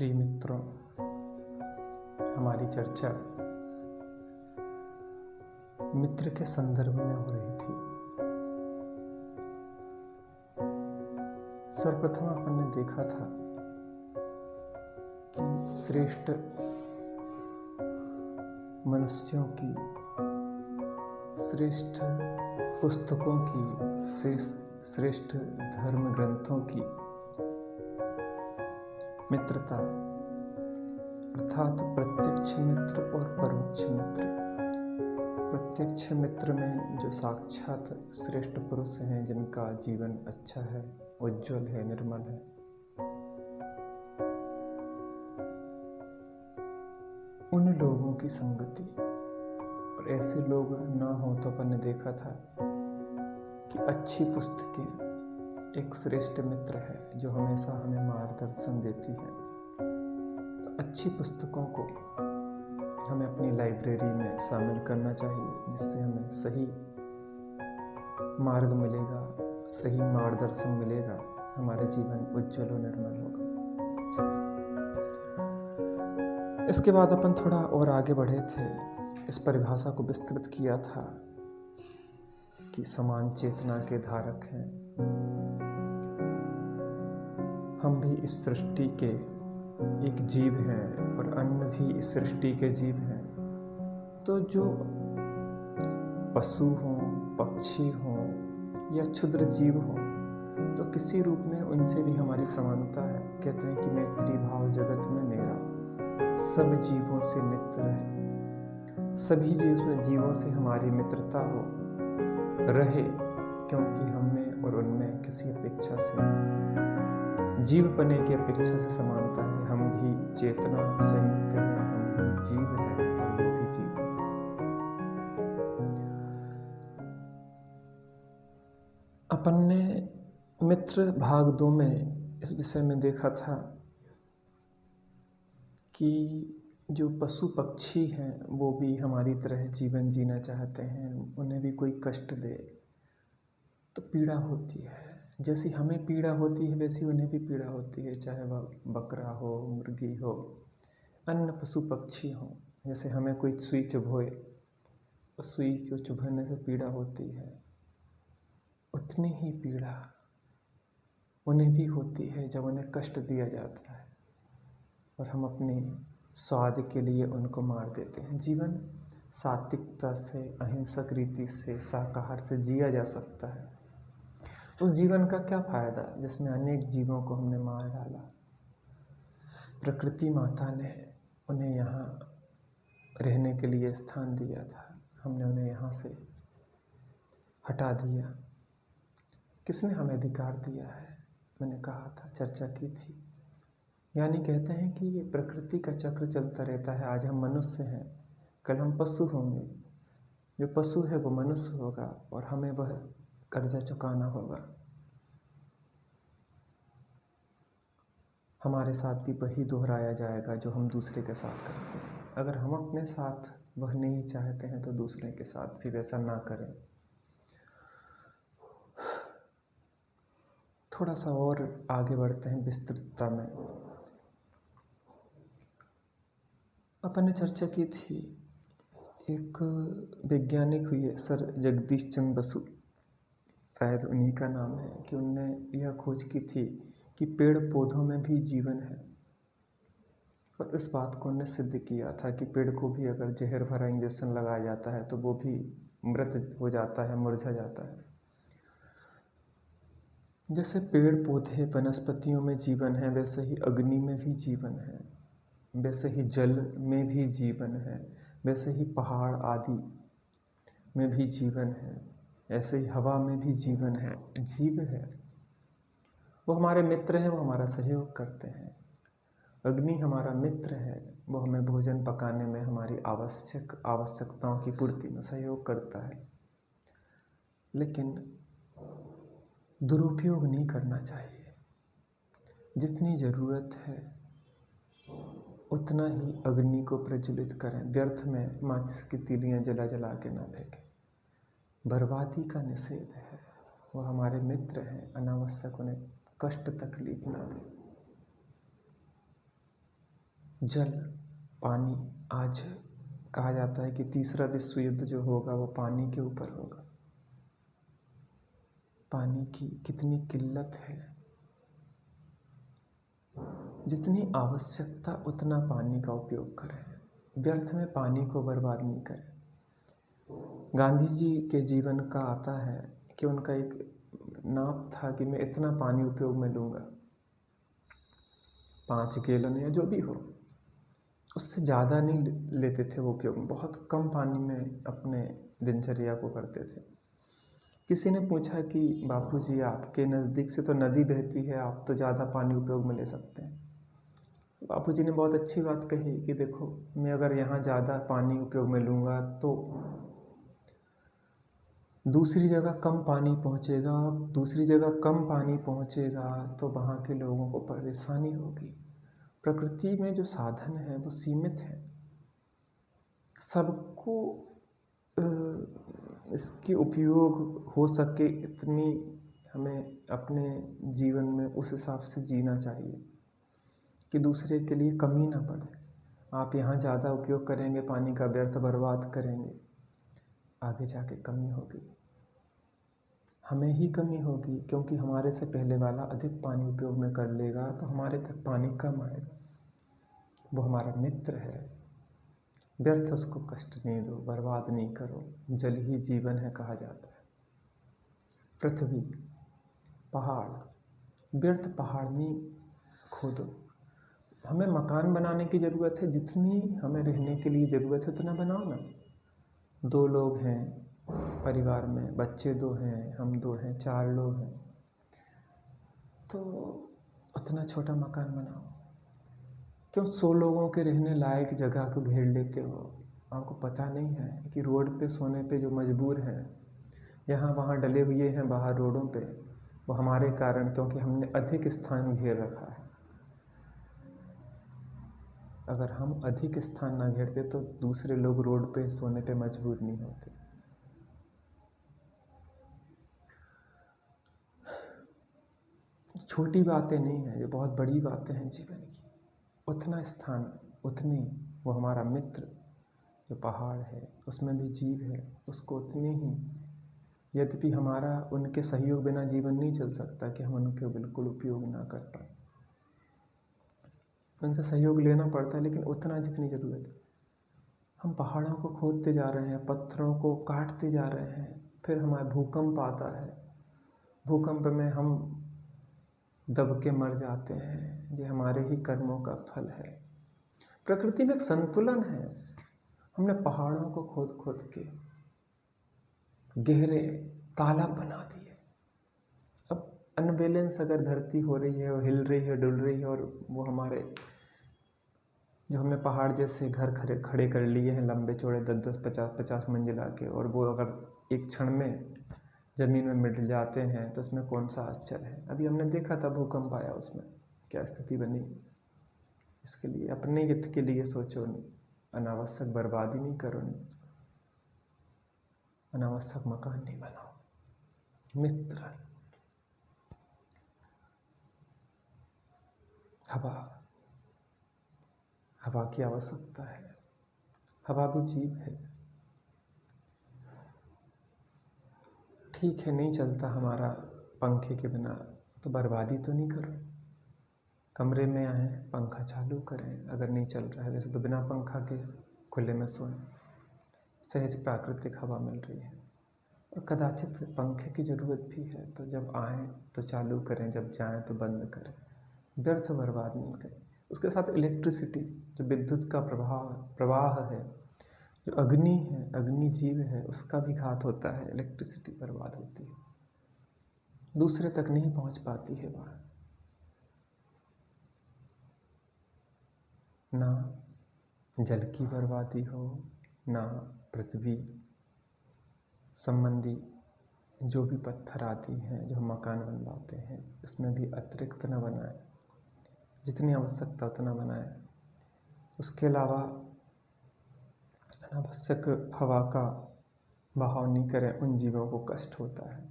प्रिय मित्रों, हमारी चर्चा मित्र के संदर्भ में हो रही थी। सर्वप्रथम अपन ने देखा था कि श्रेष्ठ मनुष्यों की, श्रेष्ठ पुस्तकों की, श्रेष्ठ धर्म ग्रंथों की मित्रता अर्थात प्रत्यक्ष मित्र और परोक्ष मित्र। प्रत्यक्ष मित्र में जो साक्षात श्रेष्ठ पुरुष हैं, जिनका जीवन अच्छा है, उज्जवल है, निर्मल है, उन लोगों की संगति। और ऐसे लोग ना हो तो अपन ने देखा था कि अच्छी पुस्तकें एक श्रेष्ठ मित्र है जो हमेशा हमें मार्गदर्शन देती है। तो अच्छी पुस्तकों को हमें अपनी लाइब्रेरी में शामिल करना चाहिए, जिससे हमें सही मार्ग मिलेगा, सही मार्गदर्शन मिलेगा, हमारा जीवन उज्जवल और निर्मल होगा। इसके बाद अपन थोड़ा और आगे बढ़े थे। इस परिभाषा को विस्तृत किया था कि समान चेतना के धारक हैं हम, भी इस सृष्टि के एक जीव हैं और अन्य भी इस सृष्टि के जीव हैं। तो जो पशु हों, पक्षी हों या क्षुद्र जीव हों, तो किसी रूप में उनसे भी हमारी समानता है। कहते हैं कि मैत्री भाव जगत में मेरा, सब जीवों से मित्र है। सभी जीवों से हमारी मित्रता हो रहे, क्योंकि हममें और उनमें किसी अपेक्षा से, जीव पने की अपेक्षा से समानता है। हम भी चेतना संयुक्त हैं, हम भी जीव हैं और वो भी जीव हैं। अपन ने मित्र भाग 2 में इस विषय में देखा था कि जो पशु पक्षी हैं वो भी हमारी तरह जीवन जीना चाहते हैं। उन्हें भी कोई कष्ट दे तो पीड़ा होती है। जैसी हमें पीड़ा होती है वैसी उन्हें भी पीड़ा होती है, चाहे वह बकरा हो, मुर्गी हो, अन्य पशु पक्षी हो। जैसे हमें कोई सुई चुभोए, उस सुई को चुभने से पीड़ा होती है, उतनी ही पीड़ा उन्हें भी होती है जब उन्हें कष्ट दिया जाता है और हम अपने स्वाद के लिए उनको मार देते हैं। जीवन सात्विकता से, अहिंसक रीति से, शाकाहार से जिया जा सकता है। उस जीवन का क्या फायदा जिसमें अनेक जीवों को हमने मार डाला। प्रकृति माता ने उन्हें यहाँ रहने के लिए स्थान दिया था, हमने उन्हें यहाँ से हटा दिया। किसने हमें अधिकार दिया है? मैंने कहा था, चर्चा की थी। यानी कहते हैं कि ये प्रकृति का चक्र चलता रहता है। आज हम मनुष्य हैं, कल हम पशु होंगे, जो पशु है वो मनुष्य होगा और हमें वह कर्जा चुकाना होगा। हमारे साथ भी वही दोहराया जाएगा जो हम दूसरे के साथ करते हैं। अगर हम अपने साथ वह नहीं चाहते हैं तो दूसरे के साथ भी वैसा ना करें। थोड़ा सा और आगे बढ़ते हैं विस्तृतता में। अपन ने चर्चा की थी, एक वैज्ञानिक हुए सर जगदीश चंद्र बसु, शायद उन्हीं का नाम है, कि उनने यह खोज की थी कि पेड़ पौधों में भी जीवन है। और इस बात को उन्होंने सिद्ध किया था कि पेड़ को भी अगर जहर भरा इंजेक्शन लगाया जाता है तो वो भी मृत हो जाता है, मुरझा जाता है। जैसे पेड़ पौधे वनस्पतियों में जीवन है, वैसे ही अग्नि में भी जीवन है, वैसे ही जल में भी जीवन है, वैसे ही पहाड़ आदि में भी जीवन है, ऐसे ही हवा में भी जीवन है, जीव है। वो हमारे मित्र हैं, वो हमारा सहयोग करते हैं। अग्नि हमारा मित्र है, वो हमें भोजन पकाने में, हमारी आवश्यकताओं की पूर्ति में सहयोग करता है। लेकिन दुरुपयोग नहीं करना चाहिए। जितनी ज़रूरत है उतना ही अग्नि को प्रज्वलित करें। व्यर्थ में माचिस की तीलियां जला जला के ना फेंकें। बर्बादी का निषेध है। वो हमारे मित्र हैं, अनावश्यक उन्हें कष्ट तकलीफ ना दें। जल, पानी। आज कहा जाता है कि तीसरा विश्व युद्ध जो होगा वो पानी के ऊपर होगा। पानी की कितनी किल्लत है। जितनी आवश्यकता उतना पानी का उपयोग करें, व्यर्थ में पानी को बर्बाद नहीं करें। गांधी जी के जीवन का आता है कि उनका एक नाप था कि मैं इतना पानी उपयोग में लूँगा, 5 गैलन या जो भी हो, उससे ज़्यादा नहीं लेते थे वो उपयोग में। बहुत कम पानी में अपने दिनचर्या को करते थे। किसी ने पूछा कि बापूजी आपके नज़दीक से तो नदी बहती है, आप तो ज़्यादा पानी उपयोग में ले सकते हैं। बापूजी ने बहुत अच्छी बात कही कि देखो, मैं अगर यहाँ ज़्यादा पानी उपयोग में लूँगा तो दूसरी जगह कम पानी पहुँचेगा, दूसरी जगह कम पानी पहुँचेगा तो वहाँ के लोगों को परेशानी होगी। प्रकृति में जो साधन है वो सीमित है। सबको इसके उपयोग हो सके इतनी हमें अपने जीवन में उस हिसाब से जीना चाहिए कि दूसरे के लिए कमी ना पड़े। आप यहाँ ज़्यादा उपयोग करेंगे, पानी का व्यर्थ बर्बाद करेंगे, आगे जाके कमी होगी, हमें ही कमी होगी, क्योंकि हमारे से पहले वाला अधिक पानी उपयोग में कर लेगा तो हमारे तक पानी कम आएगा। वो हमारा मित्र है, व्यर्थ उसको कष्ट नहीं दो, बर्बाद नहीं करो। जल ही जीवन है कहा जाता है। पृथ्वी, पहाड़, व्यर्थ पहाड़ नहीं खोदो। हमें मकान बनाने की ज़रूरत है, जितनी हमें रहने के लिए ज़रूरत है उतना बनाओ ना। 2 लोग हैं परिवार में, बच्चे 2 हैं, हम 2 हैं, 4 लोग हैं, तो उतना छोटा मकान बनाओ। क्यों 100 लोगों के रहने लायक जगह को घेर लेते हो? आपको पता नहीं है कि रोड पे सोने पे जो मजबूर हैं, यहाँ वहाँ डले हुए हैं बाहर रोडों पे, वो हमारे कारण, क्योंकि हमने अधिक स्थान घेर रखा है। अगर हम अधिक स्थान ना घेरते तो दूसरे लोग रोड पे सोने पे मजबूर नहीं होते। छोटी बातें नहीं हैं, ये बहुत बड़ी बातें हैं जीवन की। उतना स्थान, उतनी, वो हमारा मित्र जो पहाड़ है उसमें भी जीव है, उसको उतनी ही, यद्यपि हमारा उनके सहयोग बिना जीवन नहीं चल सकता कि हम उनके बिल्कुल उपयोग ना कर पाए, उनसे सहयोग लेना पड़ता है, लेकिन उतना जितनी ज़रूरत है। हम पहाड़ों को खोदते जा रहे हैं, पत्थरों को काटते जा रहे हैं, फिर हमारा भूकंप आता है, भूकंप में हम दब के मर जाते हैं। ये हमारे ही कर्मों का फल है। प्रकृति में एक संतुलन है। हमने पहाड़ों को खोद खोद के गहरे तालाब बना दिए। अब अनबैलेंस अगर धरती हो रही है और हिल रही है, डुल रही है, और वो हमारे जो हमने पहाड़ जैसे घर खड़े कर लिए हैं लंबे चौड़े 10-10, 50-50 मंजिला के, और वो अगर एक क्षण में ज़मीन में मिट जाते हैं तो उसमें कौन सा आश्चर्य है। अभी हमने देखा था भूकंप आया, उसमें क्या स्थिति बनी। इसके लिए अपने हित के लिए सोचो, अनावश्यक बर्बादी नहीं करो, अनावश्यक मकान नहीं बनाओ। मित्र, हवा की आवश्यकता है। हवा भी जीव है। ठीक है, नहीं चलता हमारा पंखे के बिना, तो बर्बादी तो नहीं करो। कमरे में आए, पंखा चालू करें, अगर नहीं चल रहा है वैसे तो बिना पंखा के खुले में सोएं। सहज प्राकृतिक हवा मिल रही है, और कदाचित पंखे की ज़रूरत भी है, तो जब आएँ तो चालू करें, जब जाएं तो बंद करें। व्यर्थ बर्बाद नहीं करें। उसके साथ इलेक्ट्रिसिटी, जो विद्युत का प्रवाह है, जो अग्नि है, अग्नि जीव है, उसका भी घात होता है। इलेक्ट्रिसिटी बर्बाद होती है, दूसरे तक नहीं पहुंच पाती है वह। ना जल की बर्बादी हो, ना पृथ्वी संबंधी जो भी पत्थर आती हैं, जो हम मकान बनवाते हैं, इसमें भी अतिरिक्त न बनाएं, जितनी आवश्यकता उतना बनाएं। उसके अलावा अनावश्यक हवा का बहाव नहीं करें, उन जीवों को कष्ट होता है।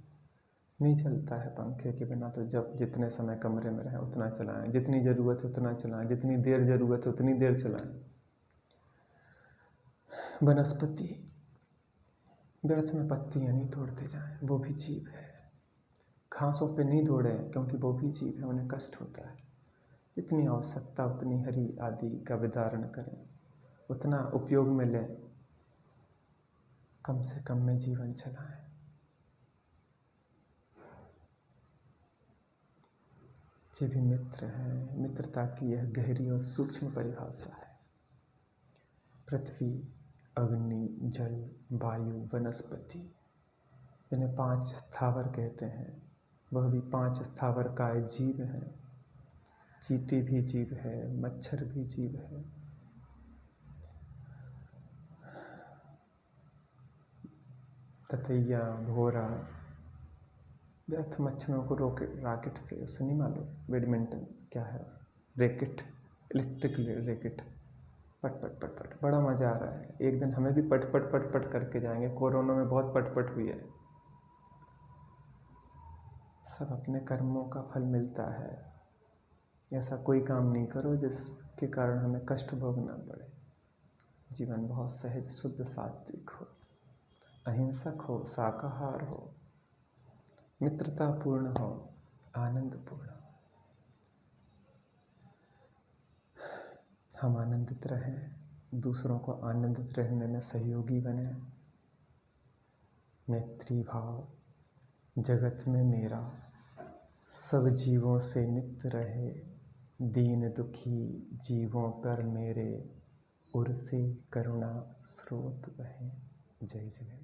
नहीं चलता है पंखे के बिना, तो जब जितने समय कमरे में रहें उतना चलाएं, जितनी ज़रूरत है उतना चलाएं, जितनी देर ज़रूरत है उतनी देर चलाएं। वनस्पति व्यर्थ में पत्तियाँ नहीं तोड़ते जाएं, वो भी जीव है। घासों पे नहीं दौड़ें क्योंकि वो भी जीव है, उन्हें कष्ट होता है। जितनी आवश्यकता उतनी हरी आदि का विदारण करें, उतना उपयोग में लें, कम से कम में जीवन चलाएं। ये भी मित्र हैं। मित्रता की यह गहरी और सूक्ष्म परिभाषा है। पृथ्वी, अग्नि, जल, वायु, वनस्पति, इन्हें 5 स्थावर कहते हैं। वह भी 5 स्थावरकाय जीव हैं। चींटी भी जीव है, मच्छर भी जीव है, ततैया, भौरा। व्यर्थ मच्छरों को रॉकेट से, उससे नहीं मालूम बैडमिंटन क्या है, रैकेट, इलेक्ट्रिक रैकेट, पट पट पट पट, बड़ा मज़ा आ रहा है। एक दिन हमें भी पट पट पट पट करके जाएंगे। कोरोना में बहुत पट पट हुई है। सब अपने कर्मों का फल मिलता है। ऐसा कोई काम नहीं करो जिसके कारण हमें कष्ट भोगना पड़े। जीवन बहुत सहज, शुद्ध, सात्विक हो, अहिंसक हो, शाकाहार हो, मित्रतापूर्ण हो, आनंदपूर्ण हो। हम आनंदित रहें, दूसरों को आनंदित रहने में सहयोगी बने। मैत्री भाव जगत में मेरा सब जीवों से नित्य रहे। दीन दुखी जीवों पर मेरे उर से करुणा स्रोत बहे। जय जय।